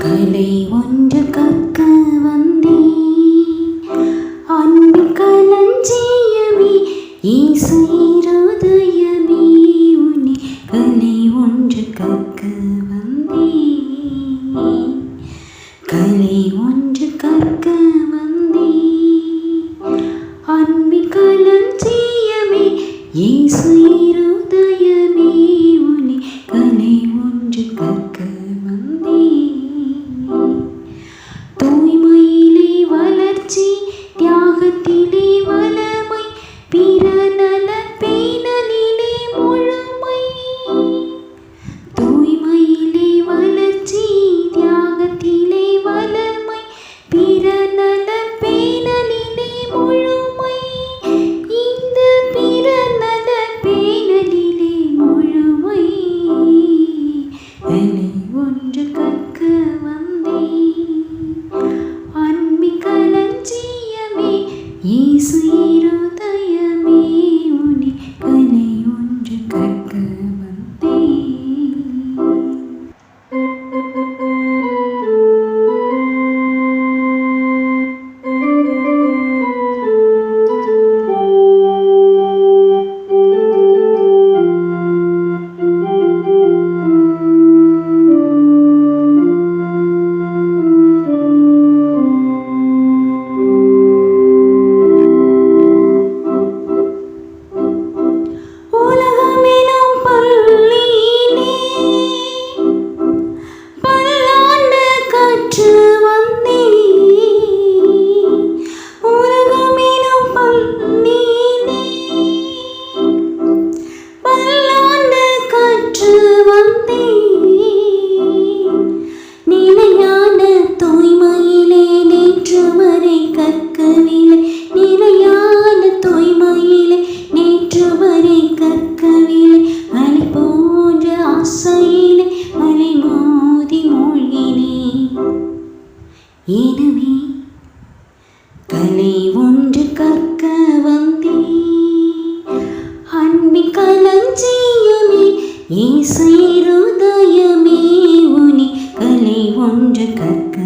கலை ஒன்று கற்க வந்தேன் அன்பு களஞ்சியமே இயேசு இருதயமே உன்னை கலை ஒன்று கற்க வந்தேன் கலை ஒன்று கற்க வந்தேன் அன்பு களஞ்சியமே இயேசு இருதயமே உன்னை கலை ஒன்று கற்க வந்தேன் தூய்மையிலே வளர்ச்சி தியாகத்திலே வளமை பிற நல பேணலிலே முழுமை தூய்மையிலே வளர்ச்சி தியாகத்திலே வளமை பிற நல பேணலிலே முழுமை இந்த பிற நல பேணலிலே முழுமை கலை ஒன்று கற்க வந்தேன் அன்பு களஞ்சியமே இயேசு இருதயமே உன்னை கலை ஒன்று கற்க வந்தேன். உலகமெனும் பள்ளியிலே பல்லாண்டு கற்று வந்தேன் உலகமெனும் பள்ளியிலே பல்லாண்டு கற்று வந்தேன் நிலையான தூய்மையிலே நேற்று வரை கற்கவில்லை நிலையான தூய்மையிலே நேற்று வரை கற்கவில்லை மலை போன்ற ஆசையிலே மலை மோதி மூழ்கினேன் எனவே கலை ஒன்று கற்க வந்தேன் அன்பு களஞ்சியமே இயேசு இருதயமே உன்னை கலை ஒன்று கற்க